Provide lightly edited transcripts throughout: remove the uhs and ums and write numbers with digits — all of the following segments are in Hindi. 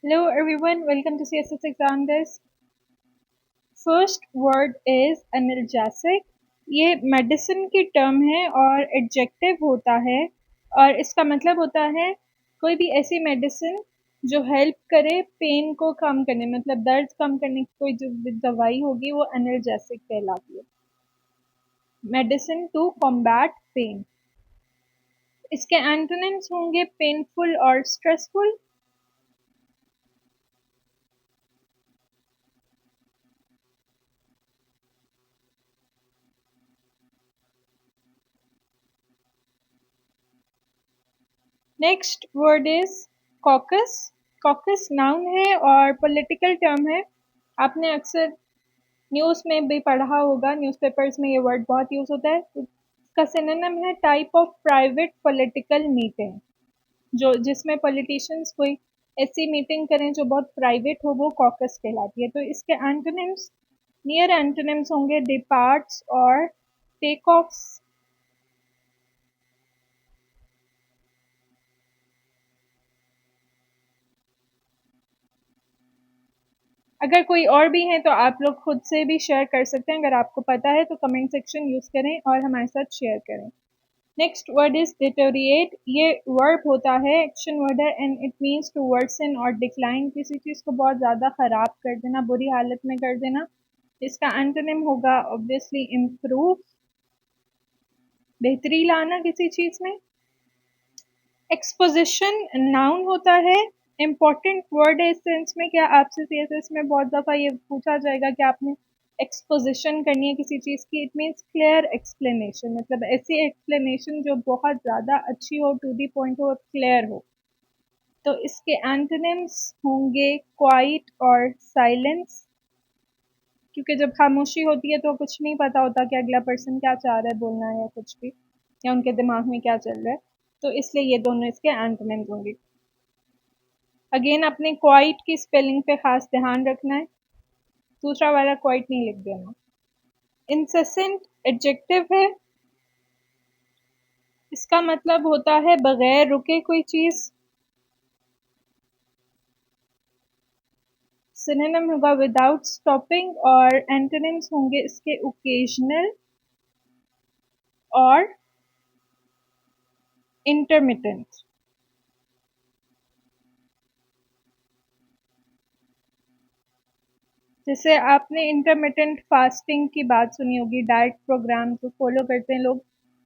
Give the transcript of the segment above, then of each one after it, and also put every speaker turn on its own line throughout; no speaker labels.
Hello everyone, welcome to CSS exam desk. First word is analgesic. ये मेडिसिन की टर्म है और एडजेक्टिव होता है और इसका मतलब होता है कोई भी ऐसी मेडिसिन जो हेल्प करे पेन को कम करने मतलब दर्द कम करने की कोई जो दवाई होगी वो एनाल्जेसिक कहलाती है। Medicine to combat pain. इसके एंटोनिम्स होंगे पेनफुल और stressful. Next word is caucus. Caucus noun है और पॉलिटिकल टर्म है। आपने अक्सर न्यूज़ में भी पढ़ा होगा, न्यूज़पेपर्स में ये वर्ड बहुत यूज होता है। इसका सिनोनिम है type of private political meeting, जो जिसमें पॉलिटिशियंस कोई ऐसी मीटिंग करें जो बहुत प्राइवेट हो, वो कॉकस कहलाती है। तो इसके एंटोनिम्स, नियर एंटोनिम्स होंगे डिपार्ट्स और टेक ऑफ्स। अगर कोई और भी है तो आप लोग खुद से भी शेयर कर सकते हैं। अगर आपको पता है तो कमेंट सेक्शन यूज करें और हमारे साथ शेयर करें। Next word is deteriorate. ये वर्ब होता है, एक्शन वर्ड है and it means to worsen और डिक्लाइन, किसी चीज को बहुत ज्यादा खराब कर देना, बुरी हालत में कर देना। इसका एंटोनिम होगा ऑब्वियसली इम्प्रूव, बेहतरी लाना किसी चीज में। एक्सपोजिशन नाउन होता है, इम्पोर्टेंट वर्ड है इस सेंस में। क्या आपसे सीएसएस में बहुत दफा ये पूछा जाएगा कि आपने एक्सपोजिशन करनी है किसी चीज की। इट मीन्स क्लियर एक्सप्लेनेशन, मतलब ऐसी एक्सप्लेनेशन जो बहुत ज्यादा अच्छी हो, टू दी पॉइंट हो, क्लियर हो। तो इसके एंटोनिम्स होंगे क्वाइट और साइलेंस, क्योंकि जब खामोशी होती है तो कुछ नहीं पता होता कि अगला पर्सन क्या चाह रहा है बोलना है या कुछ भी, या उनके दिमाग में क्या चल रहा है। तो इसलिए ये दोनों इसके एंटोनिम्स होंगे। अगेन अपने क्वाइट की स्पेलिंग पे खास ध्यान रखना है, दूसरा वाला क्वाइट नहीं लिख देना। इंसेसेंट एडजेक्टिव है, इसका मतलब होता है बगैर रुके कोई चीज। सिनोनिम होगा विदाउट स्टॉपिंग और एंटोनिम्स होंगे इसके ओकेजनल और इंटरमिटेंट। जैसे आपने इंटरमिटेंट फास्टिंग की बात सुनी होगी, डाइट प्रोग्राम जो फॉलो करते हैं लोग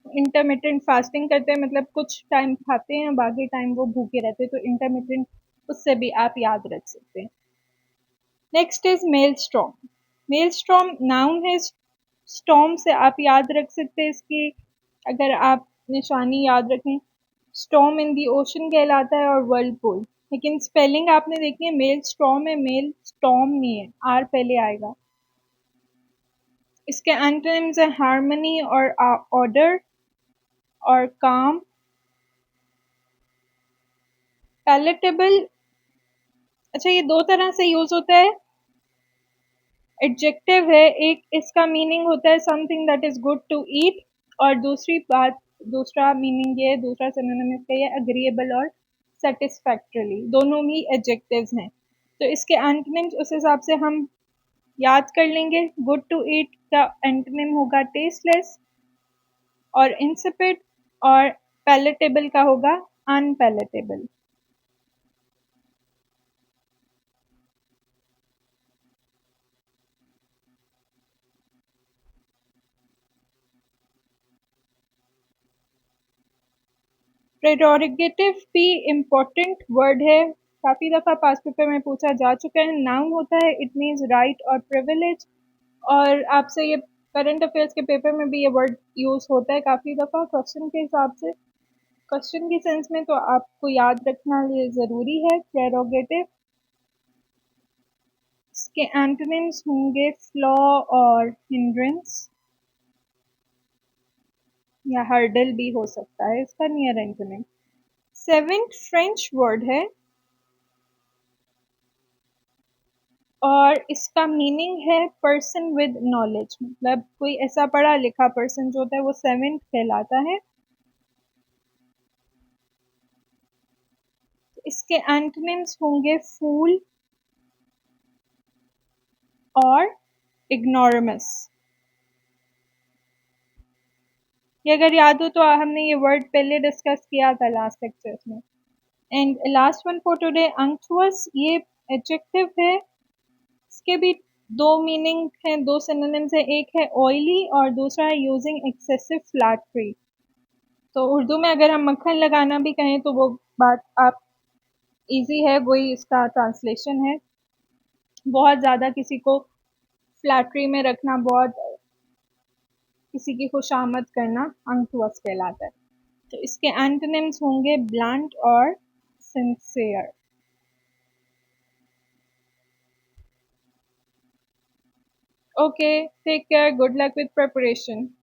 इंटरमिटेंट फास्टिंग करते हैं, मतलब कुछ टाइम खाते हैं बाकी टाइम वो भूखे रहते हैं, तो इंटरमिटेंट उससे भी आप याद रख सकते हैं। Next is maelstrom. Maelstrom noun है, स्टॉर्म से आप याद रख सकते हैं इसकी, अगर आप निशानी याद रखें, स्टॉर्म इन दी ओशन कहलाता है और वर्लपूल। लेकिन स्पेलिंग आपने देखी है, मेल स्टॉर्म है, मेल स्टॉर्म नहीं है, आर पहले आएगा। इसके एंटोनिम्स है हार्मनी और ऑर्डर और काम। पैलेटेबल, अच्छा ये दो तरह से यूज होता है। एडजेक्टिव है एक, इसका मीनिंग होता है something that is good to eat, और दूसरी बात, दूसरा मीनिंग ये, दूसरा सिनोनिम इसका ये अग्रीएबल और सेटिस्फैक्टरीली, दोनों ही एडजेक्टिव्स हैं। तो इसके एंटोनिम्स उस हिसाब से हम याद कर लेंगे। गुड टू ईट का एंटोनिम होगा टेस्टलेस और इंसिपिड, और पैलेटेबल का होगा अनपैलेटेबल। प्रेरोगेटिव भी इम्पोर्टेंट वर्ड है, काफी दफा पास पेपर में पूछा जा चुका है। नाउन होता है, इट मीन्स राइट और प्रिविलेज, और आपसे ये करंट अफेयर्स के पेपर में भी ये वर्ड यूज होता है काफी दफा क्वेश्चन के हिसाब से, क्वेश्चन की सेंस में, तो आपको याद रखना ये जरूरी है प्रेरोगेटिव। इसके एंटोनिम्स होंगे फ्लॉ और हिंड्रेंस, या हर्डल भी हो सकता है इसका near antonym. Seventh French word है और इसका मीनिंग है पर्सन विद नॉलेज, मतलब कोई ऐसा पढ़ा लिखा पर्सन जो होता है वो सेवेंथ कहलाता है। इसके एंटोनिम्स होंगे फूल और इग्नोरमस। ये अगर याद हो तो हमने ये वर्ड पहले डिस्कस किया था लास्ट लेक्चर में। And last one for today, unctuous, ये एडजेक्टिव है। इसके भी दो मीनिंग हैं, दो सिनोनिम्स है। एक है ऑयली और दूसरा है यूजिंग एक्सेसिव फ्लैटरी। तो उर्दू में अगर हम मक्खन लगाना भी कहें तो वो बात आप इजी है, वही इसका ट्रांसलेशन है। बहुत ज़्यादा किसी को फ्लैटरी में रखना, बहुत किसी की खुशामद करना अंक्टुअस कहलाता है। तो इसके एंटोनिम्स होंगे ब्लंट और sincere. Okay, take care. Good luck with preparation.